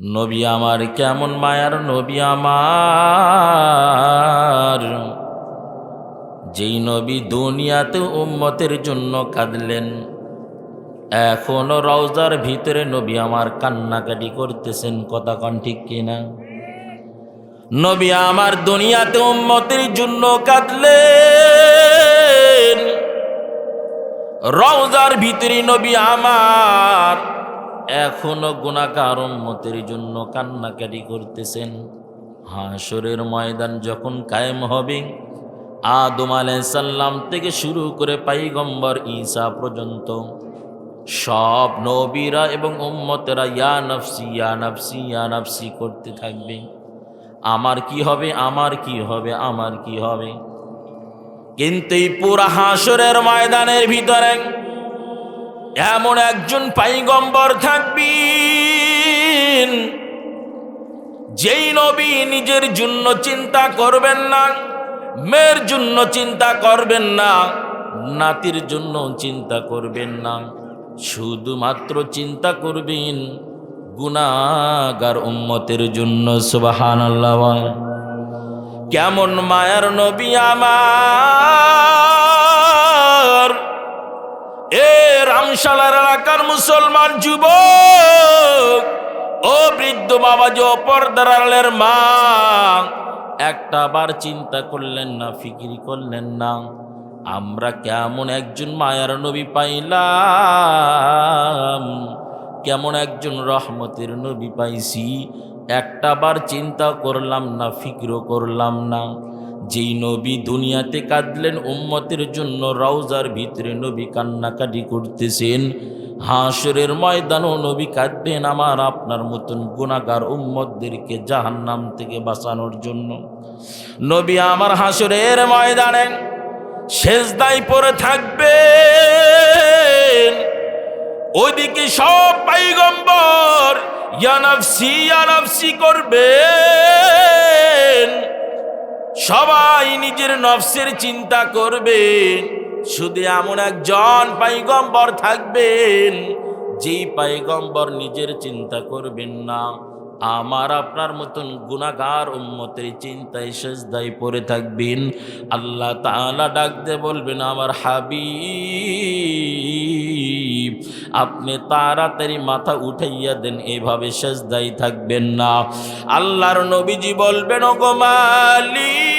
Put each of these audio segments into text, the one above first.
নবী আমার কেমন মায়ার নবী আমার, যেই নবী দুনিয়াতে উম্মতের জন্য কাঁদলেন, এখনো রওজার ভিতরে নবী আমার কান্নাকাটি করতেছেন। কথা কন ঠিক কিনা? নবী আমার দুনিয়াতে উম্মতের জন্য কাঁদলেন, রওজার ভিতরে নবী আমার এখনো গুনাহগার উম্মতের জন্য কান্নাকাটি করতেছেন। হাসরের ময়দান যখন কায়েম হবে, আদম আলাইহিস সালাম থেকে শুরু করে পয়গম্বর ঈসা পর্যন্ত সব নবীরা এবং উম্মতেরা ইয়া নফসি ইয়া নফসি ইয়া নফসি করতে থাকবে। আমার কি হবে, আমার কি হবে, আমার কি হবে। কিন্তু এই পুরা হাসরের ময়দানের ভিতরে এমন একজন পয়গম্বর থাকবেন, যেই নবী নিজের জন্য চিন্তা করবেন না, মেয়ের জন্য চিন্তা করবেন না, নাতির জন্য চিন্তা করবেন না, শুধুমাত্র চিন্তা করবেন গুনাহগার উম্মতের জন্য। সুবহানাল্লাহ। কেমন মায়ার নবী আমার। এ রামশালার এলাকার মুসলমান যুবক, ও বৃদ্ধ বাবাজি, ও পর্দার আড়ালের মা, একটা বার চিন্তা করলেন না, ফিকির করলেন না, আমরা কেমন একজন মায়ার নবী পাইলাম, কেমন একজন রহমতের নবী পাইছি। একটা বার চিন্তা করলাম না, ফিকিরও করলাম না। যেই নবী দুনিয়াতে কাঁদলেন উম্মতের জন্য, রওজার ভিতরে নবী কান্নাকাটি করতেছেন, হাসরের ময়দানও নবী কাঁদবেন আমার আপনার মতন গুনাহগার উম্মতদেরকে জাহান্নাম থেকে বাঁচানোর জন্য। নবী আমার হাসরের ময়দানে সেজদায় পড়ে থাকবেন, ওইদিকে সব পয়গম্বর ইয়া নাফসি করবেন, সবাই নিজের নফসের চিন্তা করবেন। শুধু এমন একজন পয়গম্বর থাকবেন, যেই পয়গম্বর নিজের চিন্তা করবেন না, আমার আপনার মতন গুনাহগার উম্মতের চিন্তায় সেজদায় পড়ে থাকবেন। আল্লাহ তাআলা ডাক দিয়ে বলবেন, আমার হাবিব আপনি তাড়াতাড়ি মাথা উঠাইয়া দেন, এভাবে সেজদায় থাকবেন না। আল্লাহর নবীজি বলবেন, ও গো মালিক,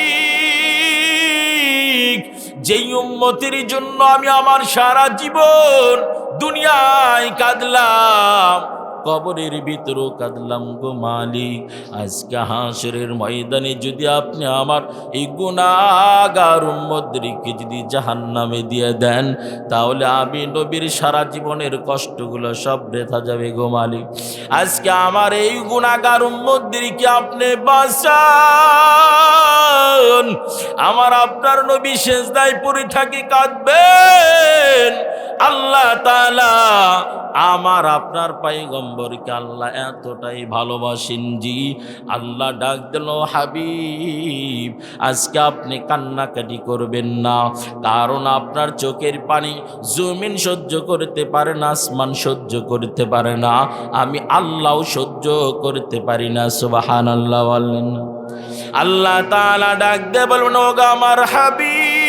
যেই উম্মতের জন্য আমি আমার সারা জীবন দুনিয়ায় কাঁদলাম, কবরের ভিতরেও কাঁদলাম গো মালিক, আজকে হাসরের ময়দানে যদি আপনি আমার এই গুনাহগার উম্মতদেরকে যদি জাহান্নামে দিয়ে দেন, তাহলে আমি নবীর সারা জীবনের কষ্টগুলো সব বৃথা যাবে গো মালিক। আজকে আমার এই গুনাহগার উম্মতদেরকে আপনি বাঁচান। আমার আপনার নবী সেজদায় পড়ে থাকি কাঁদবেন। আল্লাহ তাআলা আমার আপনার পয়গম্বরকে আল্লাহ এতটাই ভালোবাসেন, জি আল্লাহ ডাক দিল, হাবিব আজকে আপনি কান্নাকাটি করবেন না, কারণ আপনার চোখের পানি জমিন সহ্য করতে পারে না, আসমান সহ্য করতে পারে না, আমি আল্লাহ সহ্য করতে পারি না। সুবহানাল্লাহ বলেন। আল্লাহ তাআলা ডাক দিয়ে বলবেন, ও গো আমার হাবিব,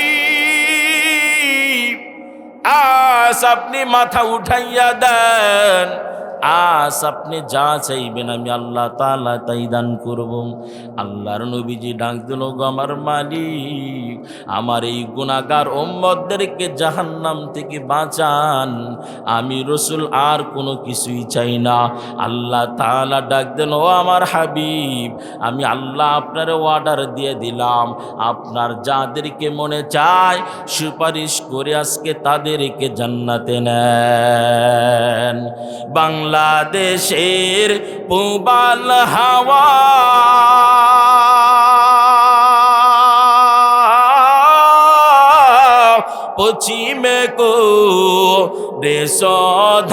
আজ আপনি মাথা উঠাইয়া দেন, আজ আপনি যা চাইবেন আমি আল্লাহ তাআলা তাই দান করব। আল্লাহর নবীজি ডাক দিল, গো আমার মালিক, আমার এই গুনাহগার উম্মতদেরকে জাহান্নাম থেকে বাঁচান, আমি রসুল আর কোনো কিছুই চাই না। আল্লাহ তাআলা ডাক দিল, ও আমার হাবিব, আমি আল্লাহ আপনার অর্ডার দিয়ে দিলাম, আপনার যাদেরকে মনে চায় সুপারিশ করে আজকে তাদেরকে জান্নাতে নেন। বাংলাদেশের পূবাল হাওয়া পশ্চিমে কো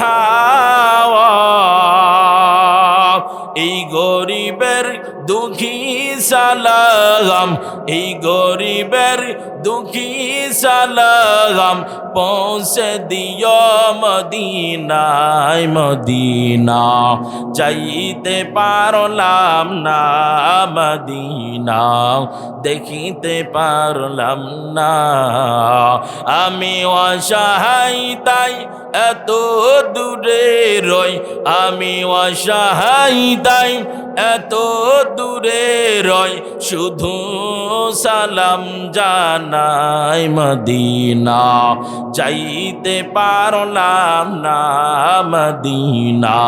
ধাওয়া, এই গরিবের দুঃখী সালাম, এই গরিবের দুঃখী সালাম, পৌঁছে দিও মদিনায় মদিনা, যাইতে পারলাম না মদিনা, দেখিতে পারলাম না। আমি অসহায় তাই এত দূরে রই, আমি অসহায় তাই এত দূরে রই, শুধু সালাম জানাই মদিনা, যাইতে পারলাম না মদিনা,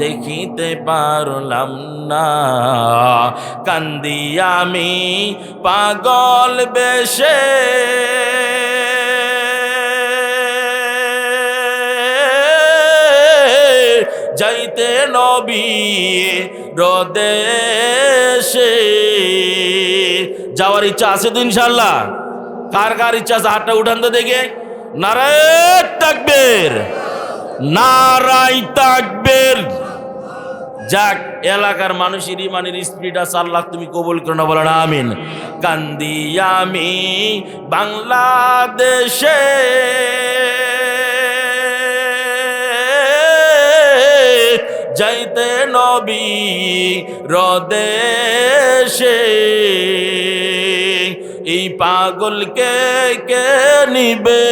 দেখিতে পারলাম না। কান্দি আমি পাগল বেশে, যাইতে নবী রদেশে। যাওয়ার ইচ্ছা আছে তো ইনশাল্লাহ? কার কার ইচ্ছা আছে হাতটা উঠান তো দেখে। নারায়ে তাকবীর, নারায়ে তাকবীর। যাক, এলাকার মানুষের ইমানের স্পিরিট আছে, আল্লাহ তুমি কবুল করো না, বলেন আমিন। কান্দি আমি বাংলাদেশে, যাইতে নবী রদেশে, এই পাগলকে কে নিবে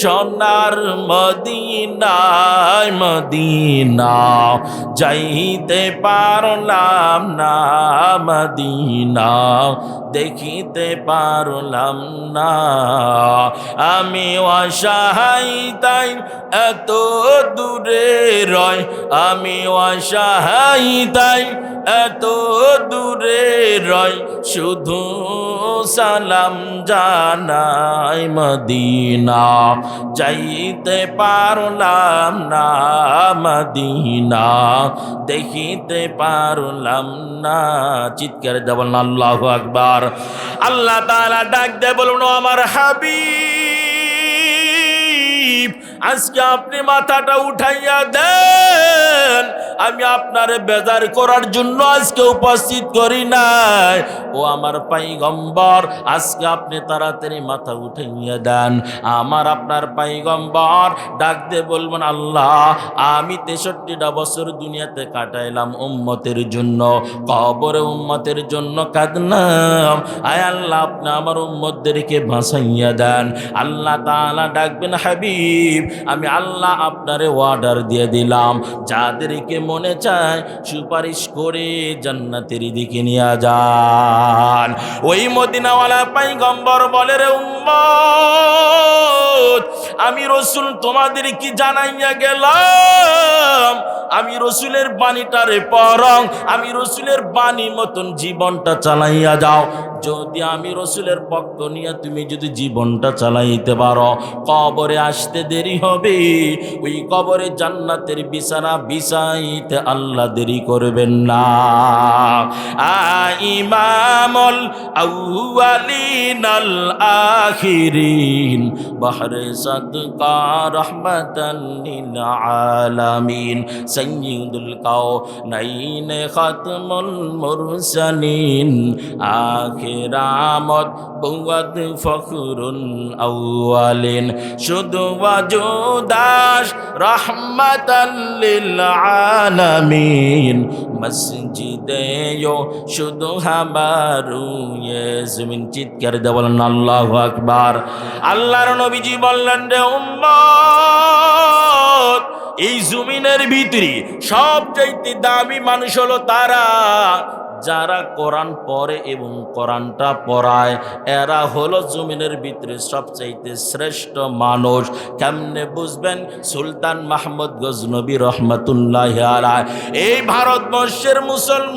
সোনার মদিনায় মদিনা, যাইতে পারলাম না মদিনা, দেখিতে পারলাম না। আমি অসহায় তাই এত দূরে রয়, আমি অসহায় তাই এত দূরে রয়, শুধু সালাম জানাই মদিনা, যাইতে পারলাম না মদিনা, দেখিতে পারলাম না। চিৎকার দিয়ে বলুন আল্লাহু আকবার। আল্লাহ তাআলা ডাক দিয়ে বলুন, আমার হাবিব, আজকে আপনি মাথাটা উঠাইয়া দেন, আমি আপনারে বেজার করার জন্য আজকে উপস্থিত করি নাই। ও আমার পয়গম্বর, আজকে আপনি তাড়াতাড়ি মাথা উঠাইয়া দেন। আমার আপনার পয়গম্বর ডাক দিয়ে বলবেন, আল্লাহ আমি 63টা বছর দুনিয়াতে কাটাইলাম উম্মতের জন্য, কবরে উম্মতের জন্য কাঁদলাম, আয় আল্লাহ আপনি আমার উম্মতদেরকে বাঁচাইয়া দেন। আল্লাহ তাআলা ডাকবেন, হাবিব আমি আল্লাহ আপনারে অর্ডার দিয়ে দিলাম, যাদেরকে মনে চায় সুপারিশ করে জান্নাতের দিকে নিয়ে যান। ওই মদিনাওয়ালা পয়গম্বর বলে, রে উম্মত, আমি রসুল তোমাদের কি জানাইয়া গেলাম, আমি রসুলের বাণীটারে পড়ং, আমি রসুলের বাণী মতন জীবনটা চালাইয়া যাও। যদি আমি রসুলের পক্ষ নিয়ে তুমি যদি জীবনটা চালাইতে পারো, কবরে আসতে দেরি হবে, ওই কবরে জান্নাতের বিছানা বিছাইতে আল্লাহ দেরি করবেন না। ইমামুল আউয়ালিন আল আখিরিন, বাহরে সাদকা রাহমাতাল লিল আলামিন, সাইয়্যিদুল কাওনাইন খাতমুল মুরসালিন, আখিরামত বুয়াদ ফখরুল আউয়ালিন, শুধু ওয়াজুদাস রাহমাতাল লিল আলামিন, মসজিদেও শুধু হামারু ইয়াসমিন। চিৎকার দিয়ে বলেন আল্লাহু আকবার। আল্লাহর নবীজি বললেন, রে উম্মত, এই জমিনের ভিতরে সবচাইতে দামি মানুষ হলো তারা যারা কোরআন পড়ে এবং কোরআনটা পড়ায়, এরা হলো জমিনের ভিতরে সবচাইতে শ্রেষ্ঠ মানুষ। কেমনে বুঝবেন? সুলতান মাহমুদ গজনবী রহমতুল্লাহ আলাইহি, এই ভারতবর্ষের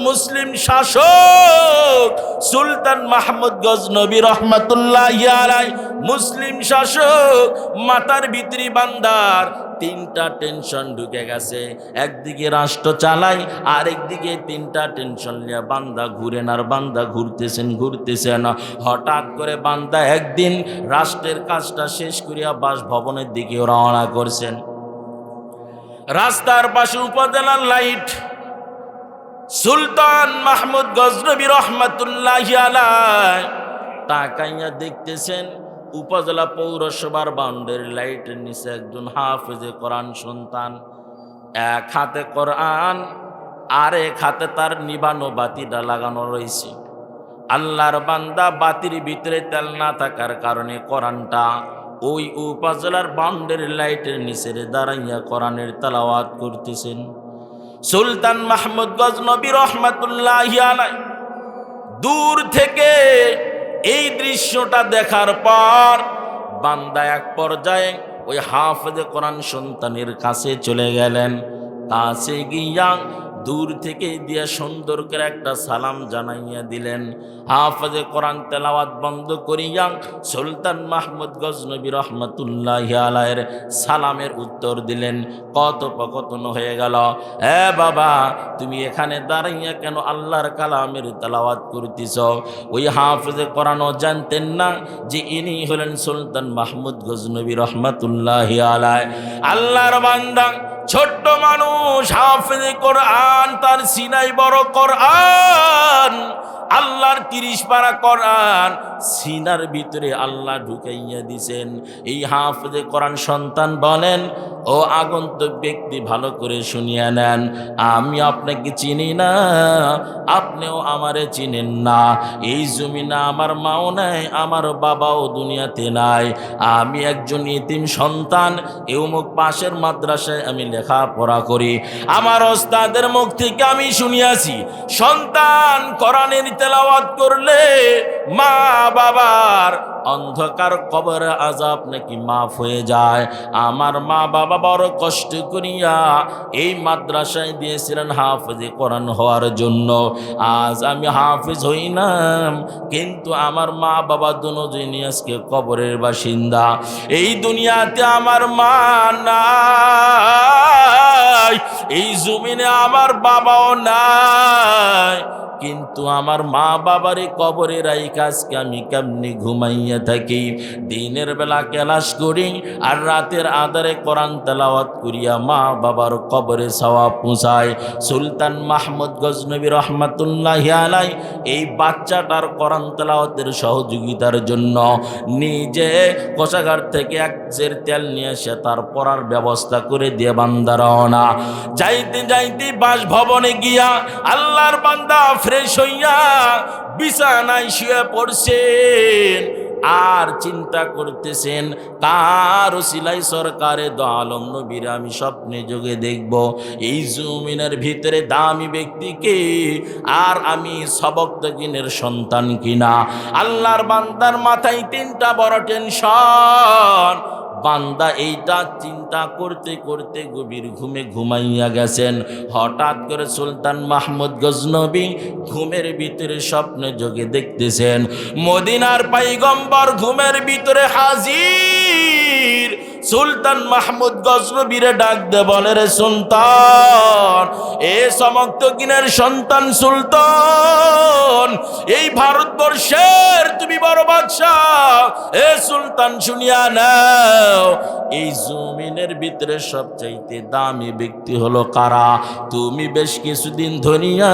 মুসলিম শাসক সুলতান মাহমুদ গজনবী রহমতুল্লাহ আলাইহি, মুসলিম শাসক, মাথার ভিতরে বান্দার 3টা টেনশন ঢুকে গেছে। একদিকে রাষ্ট্র চালাই, আরেকদিকে 3টা টেনশন নিয়ে বান্দা ঘুরেন আর বান্দা ঘুরতেছেন। হঠাৎ করে বান্দা একদিন রাষ্ট্রের কাজটা শেষ করিয়া বাসভবনের দিকে রওনা করছেন। রাস্তার পাশে উপজেলার লাইট, সুলতান মাহমুদ গজনবী রহমাতুল্লাহি আলাইহি তাকাইয়া দেখতেছেন উপজেলা পৌরসভার বাউন্ডারি লাইটের নিচে একজন হাফেজে কোরআন সন্তান, এক হাতে কোরআন আর এক হাতে তার নিবানো বাতিটা লাগানো রয়েছে। আল্লাহর বান্দা বাতির ভিতরে তেল না থাকার কারণে কোরআনটা ওই উপজেলার বাউন্ডারি লাইটের নিচে দাঁড়াইয়া কোরআনের তেলাওয়াত করতেছেন। সুলতান মাহমুদ গজনবী রহমাতুল্লাহি আলাইহি দূর থেকে এই দৃশ্যটা দেখার পর বান্দা এক পর্যায়ে ওই হাফেজে কোরআন সন্তানের কাছে চলে গেলেন। কাছে গিয়া দূর থেকে দিয়া সুন্দর করে একটা সালাম জানাইয়া দিলেন। হাফেজে কোরআন তেলাওয়াত বন্ধ করিয়া সুলতান মাহমুদ গজনবী রহমাতুল্লাহি আলাইহির সালামের উত্তর দিলেন। কথোপকথন হয়ে গেল, এ বাবা তুমি এখানে দাঁড়াইয়া কেন আল্লাহর কালামের তেলাওয়াত করতেছ? ওই হাফেজে কোরআনও জানতেন না যে ইনি হলেন সুলতান মাহমুদ গজনবী রহমাতুল্লাহি আলাইহি। আল্লাহর বান্দা ছোট্ট মানুষ, হাফেজে কোরআন, তার সিনাই বড় কোরআন, আল্লাহর 30 পারা কোরআন সিনার ভিতরে আল্লাহ ঢুকাইয়া দিছেন। এই হাফেজে কোরআন সন্তান বলেন, ও আগন্তুক ব্যক্তি ভালো করে শুনিয়া নেন, আমি আপনাকে চিনি না, আপনিও আমারে চিনেন না। এই জমিনে আমার মাও নাই, আমার বাবাও দুনিয়াতে নাই। আমি একজন ইতিম সন্তান, এমুক পাশের মাদ্রাসায় আমি লেখাপড়া করি। আমার ওস্তাদের মুখ থেকে আমি শুনিয়াছি সন্তান কোরআনের তেলাওয়াত করলে মা বাবার অন্ধকার কবরের আযাব নাকি মাফ হয়ে যায়। আমার মা বাবা বড় কষ্ট করিয়া এই মাদ্রাসায় দিয়েছিলেন হাফেজে কোরআন হওয়ার জন্য। আজ আমি হাফেজ হইলাম, কিন্তু আমার মা বাবা দুজনই আজকে কবরের বাসিন্দা। এই দুনিয়াতে আমার মা নাই, এই জমিনে আমার বাবাও নাই, কিন্তু আমার মা বাবার কবরে রাইখা আজকে আমি কেমনি ঘুমাইয়া থাকি। দিনের বেলা ক্লাস করি আর রাতের আধারে কোরআন তেলাওয়াত করিয়া মা বাবার কবরে সওয়াব পৌঁছায়। সুলতান মাহমুদ গজনবী রহমাতুল্লাহি আলাইহি এই বাচ্চাটার কোরআন তেলাওয়াতের সহযোগিতার জন্য নিজে কোষাগার থেকে এক সের তেল নিয়ে এসে তার পড়ার ব্যবস্থা করে দিয়ে বান্দা রওনা। যাইতে যাইতে বাসভবনে গিয়া আল্লাহর বান্দা ফ্রেশ হইয়া বিছানায় শুয়ে পড়ছেন আর চিন্তা করতেছেন কার ওসিলায় সরকারে দো আলম নবীর আমি স্বপ্নে যোগে দেখব। এই জমিনের ভিতরে দামি ব্যক্তিকে, আর আমি সবকতগিনের সন্তান কিনা। আল্লাহর বান্দার মাথায় 3টা বড় টেনশন। বান্দা এইটা চিন্তা করতে করতে গভীর ঘুমে ঘুমাইয়া গেছেন। হঠাৎ করে সুলতান মাহমুদ গজনবী ঘুমের ভিতরে স্বপ্নে যোগে দেখতেছেন মদিনার পয়গম্বর ঘুমের ভিতরে হাজির। সুলতান মাহমুদ গজনবীরে ডাক দে বলে, রে সুলতান, এ সমক্তগিনের সন্তান সুলতান, এই ভারতবর্ষের তুমি বড় বাদশাহ। এ সুলতান শুনিয়া নাও, এই জমিনের ভিতরে সবচাইতে দামি ব্যক্তি হলো কারা? তুমি বেশ কিছুদিন ধরিয়া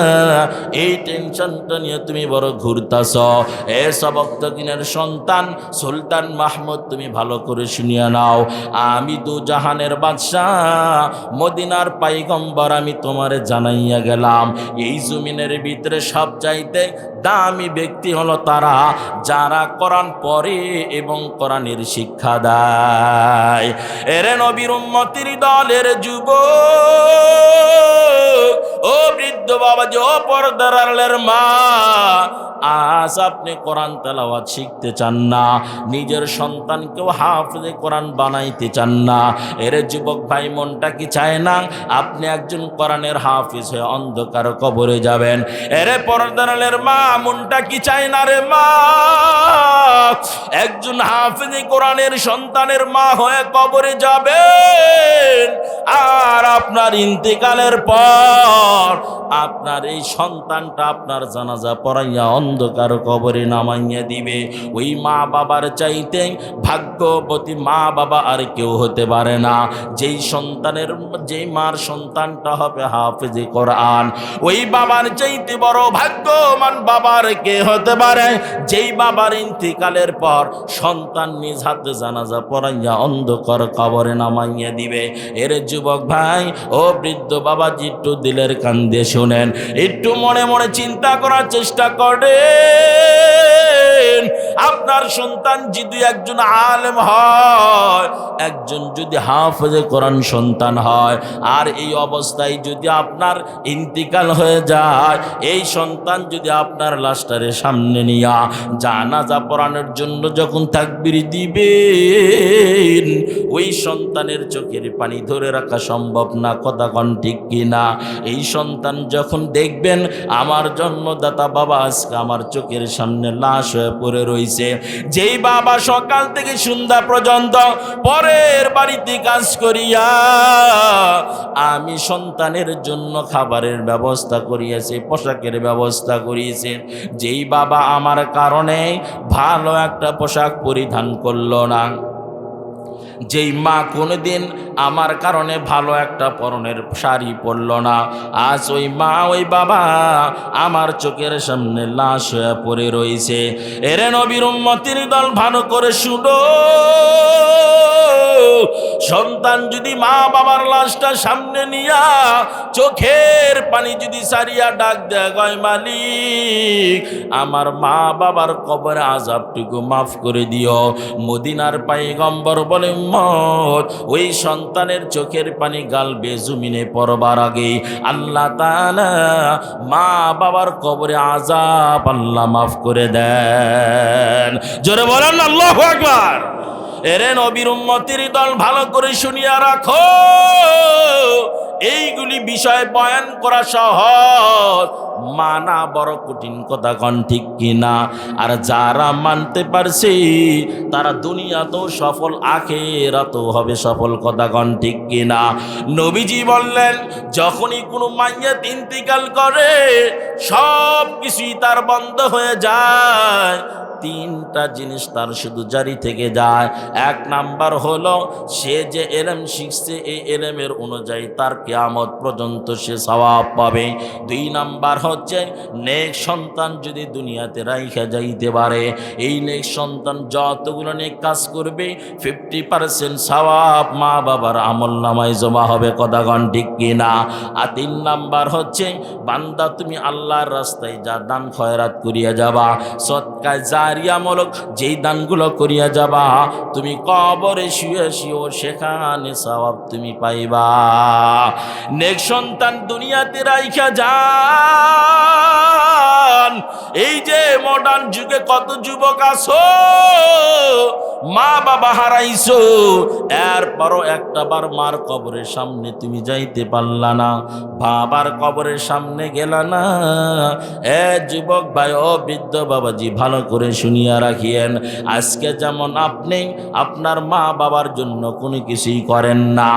এই টেনশনটা নিয়ে তুমি বড় ঘুরতাছ। এ সবক্তগিনের সন্তান সুলতান মাহমুদ, তুমি ভালো করে শুনিয়া নাও, আমি দু জাহানের বাদশাহ মদিনার পয়গম্বর আমি তোমারে জানাইয়া গেলাম। এই জমিনের ভিতরে সবচাইতে দামি ব্যক্তি হলো তারা যারা কোরআন পড়ে এবং কোরআনের শিক্ষা দেয়। এরে নবীর উম্মতির দলের যুবক, ও বৃদ্ধ বাবাজি, ও পর্দার আড়ালের মা, আজ আপনি কোরআন তেলাওয়াত শিখতে চান না, নিজের সন্তানকেও হাফেজে কোরআন বানাইতে চান না। এর যুবক ভাই, মনটা কি চায় না আপনি একজন কোরআনের হাফেজ হয়ে অন্ধকার কবরে যাবেন? এরে পর্দার আড়ালের মা, মনটা কি চায় না রে মা একজন হাফেজে কোরআনের সন্তানের মা হয়ে কবরে যাবেন, আর আপনার ইন্তেকালের পর আপনার এই সন্তানটা আপনার জানাজা পড়াইয়া অন্ধকার কবরে নামাইয়া দিবে। ওই মা বাবার চাইতে ভাগ্যবতী মা বাবা আর কেউ হতে পারে না। যেই মার সন্তানটা হবে হাফেজে কোরআন, ওই বাবার চাইতে বড় ভাগ্যবান বাবার কে হতে পারে? যেই বাবার ইন্তিকালের পর সন্তান নিজ হাতে জানাজা পড়াইয়া অন্ধকার কবরে নামাইয়া দিবে। এর যুবক ভাই ও বৃদ্ধ বাবাজি, একটু দিলের কান দিয়ে শোনেন, একটু মনে মনে চিন্তা করার চেষ্টা করেন। আপনার সন্তান যদি একজন আলেম হয়, একজন যদি হাফেজে কোরআন সন্তান হয়, আর এই অবস্থায় যদি আপনার ইন্তিকাল হয়ে যায়, এই সন্তান যদি আপনার লাশটারে সামনে নিয়া জানাজা পড়ানোর জন্য যখন তাকবীর দিবেন, ওই সন্তানের চোখের পানি ধরে রাখা সম্ভব না। কথা কন ঠিক কিনা? এই সন্তান যখন দেখবেন আমার জন্মদাতা বাবা আজকে আমার চোখের সামনে লাশ হয়ে পড়ে রইছে, যেই বাবা সকাল থেকে সন্ধ্যা পর্যন্ত পরের বাড়িতে কাজ করিয়া আমি সন্তানের জন্য খাবারের ব্যবস্থা করিয়েছে, পোশাকের ব্যবস্থা করিয়েছে, যেই বাবা আমার কারণে ভালো একটা পোশাক পরিধান করলো না, যেই মা কোনোদিন আমার কারণে ভালো একটা পরনের শাড়ি পরল না, আজ ওই মা ওই বাবা আমার চোখের সামনে লাশ হয়ে পড়ে রয়েছে। এরে নবীর উম্মতির দল, ভালো করে শুনো, সন্তান যদি মা বাবার লাশটা সামনে নিয়া চোখের পানি যদি সারিয়া ডাক দেয়, গয় মালিক আমার মা বাবার কবরে আযাবটুকু মাফ করে দিও, মদিনার পয়গম্বর বলে উম্মত ওই সন্তানের চোখের পানি গাল বেজুমিনে পড়বার আগে আল্লাহ তাআলা মা বাবার কবরে আযাব আল্লাহ মাফ করে দেন। জোরে বলেন আল্লাহু আকবার। এরে নবীর উম্মতির দল, ভালো করে শুনিয়া রাখো, এইগুলি বিষয় বয়ান করা সহজ, মানা বড় কঠিন। কথা কন ঠিক কিনা? আর যারা মানতে পারছে তারা দুনিয়াতেও সফল, আখিরাতেও হবে সফল। কথা কন ঠিক কিনা? নবীজি বললেন, যখনই কোনো মাইয়াত ইন্তিকাল করে সব কিছুই তার বন্ধ হয়ে যায়, তিনটা জিনিস তার শুধু জারি থেকে যায়। এক নাম্বার হলো সে যে এলেম শিখছে এই এলেমের অনুযায়ী তার কিয়ামত পর্যন্ত সে সওয়াব পাবে। দুই নাম্বার হচ্ছে নেক সন্তান যদি দুনিয়াতে রাইখা যাইতে পারে, এই নেক সন্তান যতগুলো নেক কাজ করবে 50% সওয়াব মা বাবার আমল নামায় জমা হবে। কথা কন ঠিক কিনা? আর তিন নাম্বার হচ্ছে বান্দা তুমি আল্লাহর রাস্তায় যা দান খয়রাত করিয়া যাবা, সৎকায় জারিয়ামূলক যেই দানগুলো করিয়া যাবা, তুমি কবরে শুয়ে শুয়েও সেখানে সওয়াব তুমি পাইবা। নেক সন্তান দুনিয়াতে রাইখা যান। এই যে মডার্ন যুগে কত যুবক আছো মা বাবা হারাইছো, এরপরও একটা বার মার কবরের সামনে তুমি যাইতে পারলা না, বাবার কবরের সামনে গেলা না। এ যুবক ভাই ও বৃদ্ধ বাবাজি, ভালো করে শুনিয়া রাখিয়েন, আজকে যেমন আপনি আপনার মা বাবার জন্য কোনো কিছুই করেন না,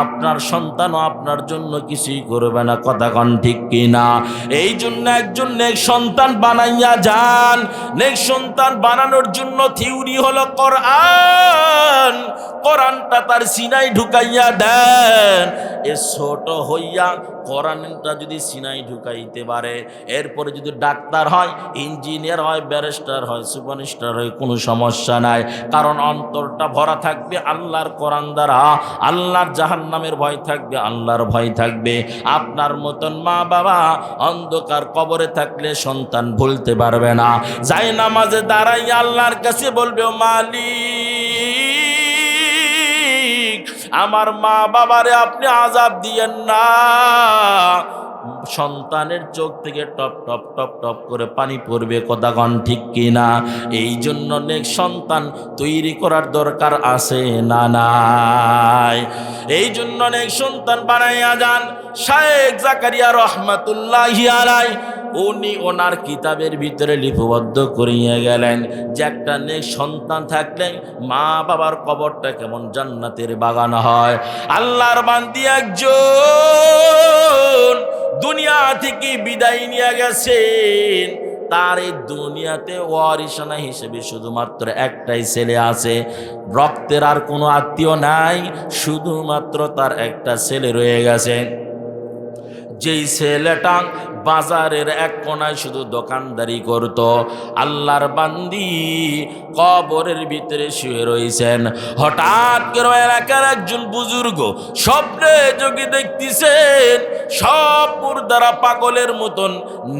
আপনার সন্তানও আপনার জন্য কিছুই করবে না। কথা কন ঠিক কিনা? এই জন্য একজন নেক সন্তান বানাইয়া যান। নেক সন্তান বানানোর জন্য থিওরি হলো কোরআন। কোরআনটা তার সিনায় ঢুকাইয়া দেন। এ ছোট হইয়া কোরআনটা যদি সিনায় ঢুকাইতে পারে, এরপরে যদি ডাক্তার হয়, ইঞ্জিনিয়ার হয়, ব্যারিস্টার হয়, সুপারস্টার হয়, কোনো সমস্যা নাই, কারণ অন্তরটা ভরা থাকবে আল্লাহর কোরআন দ্বারা। আল্লাহর জাহান্নামের ভয় থাকবে, আল্লাহর ভয় থাকবে। আপনার মতন মা বাবা অন্ধকার কবরে থাকলে সন্তান ভুলতে পারবে না, যাই নামাজে দাঁড়াই আল্লাহর কাছে বলবে, মালিক আমার মা বাবারে আপনি আযাব দিয়েন না। সন্তানের চোখ থেকে টপ টপ টপ টপ করে পানি পড়বে। কথা কন ঠিক কিনা? এই জন্য নেক সন্তান তৈরি করার দরকার আছে না নাই? এই জন্য নেক সন্তান বানাইয়া যান। শায়েখ জাকারিয়া রহমাতুল্লাহি আলাইহি উনি ওনার কিতাবের ভিতরে লিপিবদ্ধ করিয়ে গেলেন যে একটা নেক সন্তান থাকলে মা বাবার কবরটা কেমন জান্নাতের বাগান হয়। আল্লাহর বান্দি একজন দুনিয়া থেকে নেকি বিদায় নিয়ে গেছেন, তার এই দুনিয়াতে ওয়ারিসানা হিসেবে শুধুমাত্র একটাই ছেলে আছে। রক্তের আর কোনো আত্মীয় নাই, শুধুমাত্র তার একটা ছেলে রয়ে গেছে। যেই ছেলেটা বাজারের এক কোনায় শুধু দোকানদারি করত। আল্লাহর বান্দি কবরের ভিতরে শুয়ে রয়েছেন। হঠাৎ করে এলাকার একজন বুজুর্গ স্বপ্নে যোগে দেখতেছেন সব মুর্দারা পাগলের মতন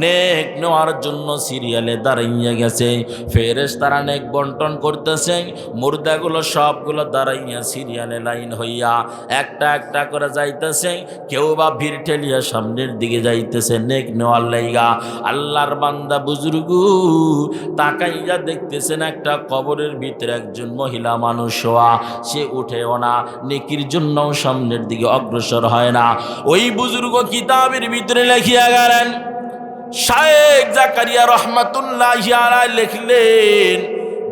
নেক নেওয়ার জন্য সিরিয়ালে দাঁড়াইয়া গেছে। ফেরেশতারা নেক বন্টন করতেছে, মুর্দাগুলো সবগুলো দাঁড়াইয়া সিরিয়ালে লাইন হইয়া একটা একটা করে যাইতেছে। কেউ বা ভিড় ঠেলিয়া সামনের দিকে যাইতেছে নেক নেওয়ার লাইগা। আল্লাহর বান্দা বুজুর্গ তাকাইয়া দেখতেছেন একটা কবরের ভিতরে একজন মহিলা মানুষ শোয়া। সে উঠেও না, নেকির জন্য সামনের দিকে অগ্রসর হয় না। ওই বুজুর্গ কিতাবের ভিতরে লিখিয়া গেলেন। শায়েখ জাকারিয়া রহমাতুল্লাহি আলাইহি লিখলেন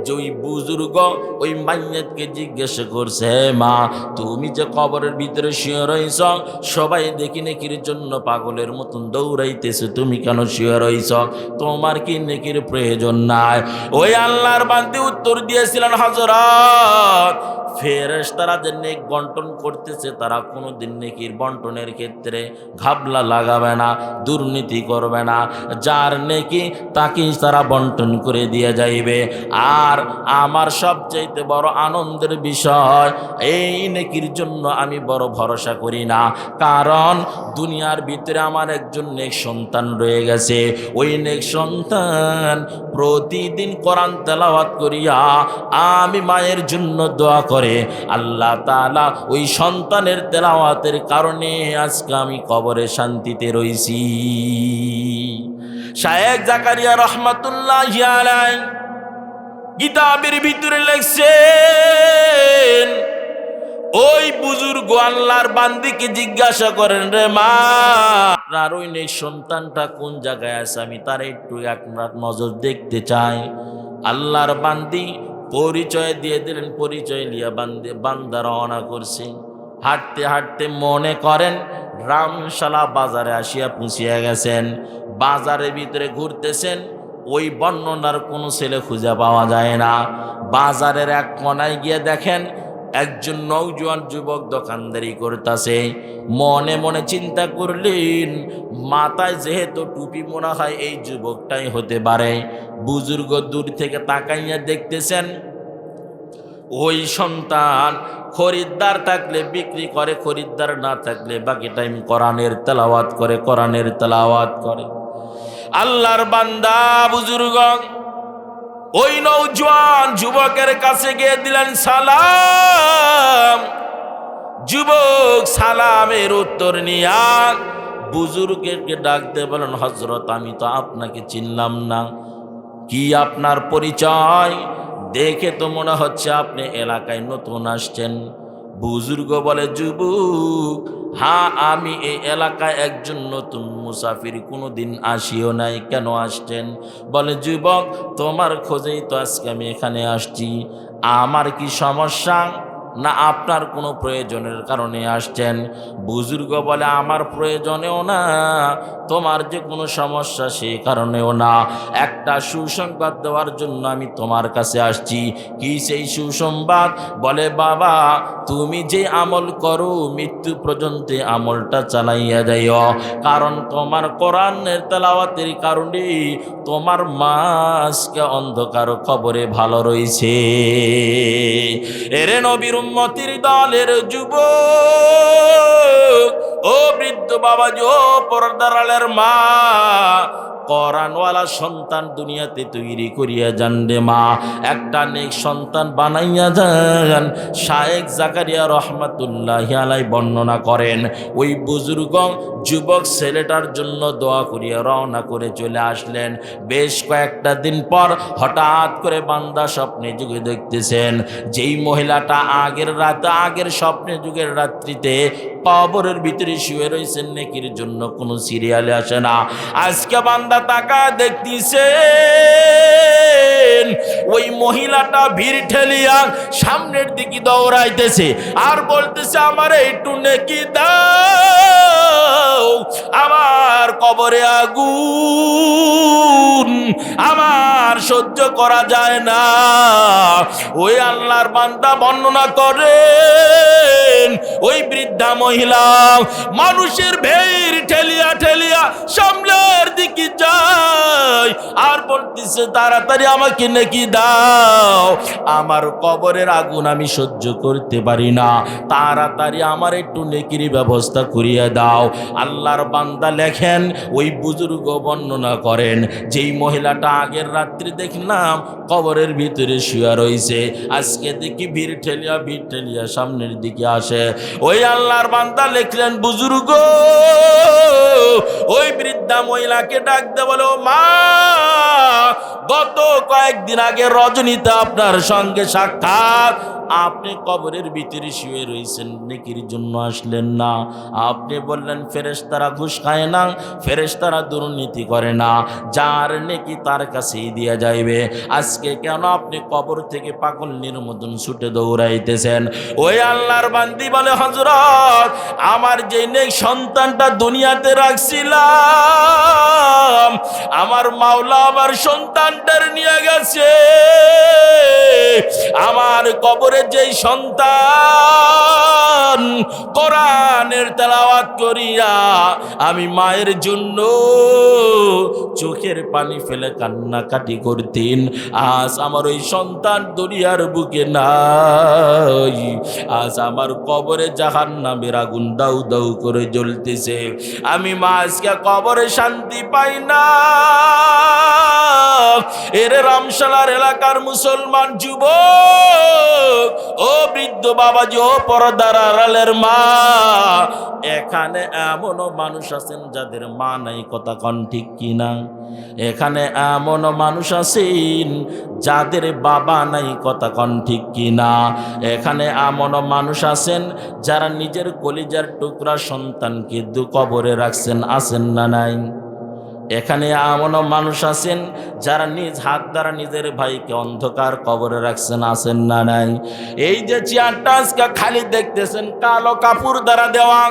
যে ওই বুজুর্গ ওই মাইয়াতকে জিজ্ঞাসা করছে, মা তুমি যে কবরের ভিতরে শুয়ে রইছ, সবাই দেখি নেকির জন্য পাগলের মতন দৌড়াইতেছে, তুমি কেন শুয়ে রইছ? তোমার কি নেকির প্রয়োজন নাই? ওই আল্লাহর বান্দী উত্তর দিয়েছিলেন, হযরত ফেরেশতারা যে নেক বন্টন করতেছে তারা কোনোদিন নেকির বন্টনের ক্ষেত্রে ঘাবলা লাগাবে না, দুর্নীতি করবে না। যার নেকি তাকেই তারা বন্টন করে দিয়ে যাইবে। আর আমার সবচাইতে বড় আনন্দের বিষয়, এই নেকির জন্য আমি বড় ভরসা করি না, কারণ দুনিয়ার ভিতরে আমার একজন নেক সন্তান রয়ে গেছে। ওই নেক সন্তান প্রতিদিন কোরআন তেলাওয়াত করিয়া আমি মায়ের জন্য দোয়া করে, আল্লাহ তাআলা ওই সন্তানের তেলাওয়াতের কারণে আজকে আমি কবরে শান্তিতে রইছি। শায়েখ জাকারিয়া রহমাতুল্লাহি আলাইহি কিতাবের ভিতরে লিখছেন, ওই বুজুর্গ আল্লাহর বান্দিকে জিজ্ঞাসা করেন, রে মা আর ওই নেক সন্তানটা কোন জায়গায় আছে, আমি তার একটু এক নজর দেখতে চাই। আল্লাহর বান্দি পরিচয় দিয়ে দিলেন। পরিচয় লিয়া বান্দা রওনা করছে। হাঁটতে হাঁটতে মনে করেন রামশালা বাজারে আসিয়া পৌঁছিয়া গেছেন। বাজারের ভিতরে ঘুরতেছেন, ওই বর্ণনার কোনো ছেলে খুঁজে পাওয়া যায় না। বাজারের এক কোনায় গিয়ে দেখেন একজন নওজোয়ান যুবক দোকানদারি করতেছে। মনে মনে চিন্তা করলেন, মাথায় যেহেতু টুপি মনে হয় এই যুবকটাই হতে পারে। বুজুর্গ দূর থেকে তাকাইয়া দেখতেছেন ওই সন্তান খরিদ্দার থাকলে বিক্রি করে, খরিদ্দার না থাকলে বাকি টাইম কোরআনের তেলাওয়াত করে, কোরআনের তেলাওয়াত করে। আল্লাহর বান্দা বুজুর্গ ওই নওজোয়ান যুবকের কাছে গিয়ে দিলেন সালাম। যুবক সালামের উত্তর নিয়া বুজুর্গকে ডাকতে বলেন, হযরত আমি তো আপনাকে চিনলাম না, কি আপনার পরিচয়? দেখে তো মনে হচ্ছে আপনি এলাকায় নতুন আসছেন। বুজুর্গ বলে, যুবক হ্যাঁ আমি এই এলাকায় একজন নতুন মুসাফির, কোনোদিন আসিও নাই, কেন আসছেন? বলে, যুবক তোমার খোঁজেই তো আজকে আমি এখানে আসছি। আমার কি সমস্যা, না আপনার কোনো প্রয়োজনের কারণে আসছেন? বুজুর্গ বলে, আমার প্রয়োজনেও না, তোমার যে কোনো সমস্যা সেই কারণেও না, একটা সুসংবাদ দেওয়ার জন্য আমি তোমার কাছে আসছি। কি সেই সুসংবাদ? বলে, বাবা তুমি যে আমল করো মৃত্যু পর্যন্ত আমলটা চালাইয়া যাইও, কারণ তোমার কোরআনের তেলাওয়াতের কারণে তোমার মা আজকে অন্ধকার কবরে ভালো রয়েছে। এরে নবীর উম্মতির দলের যুবক, ও বৃদ্ধ বাবাজি, ও পর্দার আলের মা, কোরআনওয়ালা সন্তান দুনিয়াতে তৈরি করিয়া যান রে মা, একটা নেক সন্তান বানাইয়া যান। শায়েখ জাকারিয়া রহমাতুল্লাহি আলাইহি বর্ণনা করেন, ওই বুজুর্গ যুবক ছেলেটার জন্য দোয়া করিয়া রওনা করে চলে আসলেন। বেশ কয়েকটা দিন পর হঠাৎ করে বান্দা স্বপ্নে যুগে দেখতেছেন যেই মহিলাটা আগের স্বপ্নে যুগের রাত্রিতে কবরের ভিতরে শুয়ে রয়েছেন, নেকির জন্য কোনো সিরিয়ালে আসে না। আজকে বান্দা তাকা দেখতেছেন ওই মহিলাটা ভিড় ঠেলিয়া সামনের দিকে দৌড়াইতেছে আর বলতেছে, আমার একটু নেকি দাও, আমার বান্দার কবরে আগুন আমার সহ্য করা যায় না। ওই আল্লাহর বান্দা বর্ণনা করেন, ওই বৃদ্ধা মহিলা মানুষের ভিড় ঠেলিয়া ঠেলিয়া সামনের দিকে যায় আর বলতেছে, তাড়াতাড়ি আমাকে নেকি দাও, আমার কবরের আগুন আমি সহ্য করতে পারি না, তাড়াতাড়ি আমার একটু নেকির ব্যবস্থা করিয়ে দাও। আল্লাহর বান্দা লেখেন, ওই বুজুর্গ বর্ণনা করেন, যেই মহিলাটা আগের রাত্রি দেখলাম কবরের ভিতরে শুয়ে রয়েছে, আজকে দেখি ভিড় ঠেলিয়া সামনের দিকে আসে। ওই আল্লাহর বান্দা লিখলেন, বুজুর্গ ওই বৃদ্ধা মহিলাকে ডাক দে, বলো মা, গত কয়েকদিন আগে রজনীতে আপনার সঙ্গে সাক্ষাৎ, আপনি কবরের ভিতরে শুয়ে রয়েছেন, নেকির জন্য আসলেন না। আপনি বললেন ফেরেশতারা ঘুষ খায় না, ফেরেশতারা দুর্নীতি করে না, যার নেকি তার কাছেই দিয়া যাইবে। আজকে কেন আপনি কবর থেকে পাগলের মতন ছুটে দৌড়াইতেছেন? ওই আল্লাহর বান্দি বলে, হযরত, আমার যে নেক সন্তানটা দুনিয়াতে রাখছিলাম, আমার মাওলা আমার সন্তানটার নিয়ে গেছে। আমার কবরে যেই সন্তান কোরআনের তেলাওয়াত করিয়া আমি মায়ের জন্য চোখের পানি ফেলে কান্নাকাটি করতেন, আজ আমার ওই সন্তান দুনিয়ার বুকে নাই। আজ আমার কবরে জাহান্নামের আগুন দাউ দাউ করে জ্বলতেছে। আমি মা আজকে কবরে শান্তি পাই না। এর রামশালার এলাকার মুসলমান যুবক, ও বৃদ্ধ বাবাজি, ও পর্দার আড়ালের মা, এখানে এমনও মানুষ আছেন যাদের মা নাই, কথা কন ঠিক কিনা? এখানে এমনও মানুষ আছেন যাদের বাবা নাই, কথা কন ঠিক কিনা? এখানে এমনও মানুষ আছেন যারা নিজের কলিজার টুকরা সন্তানকে কবরে রাখছেন, আছেন না নাই? এখানে এমনও মানুষ আছেন যারা নিজ হাত দ্বারা নিজের ভাইকে অন্ধকার কবরে রাখছেন, আছেন না নাই? এই যে চেয়ারটা আজকে খালি দেখতেছেন, কালো কাপড় দ্বারা দেওয়া,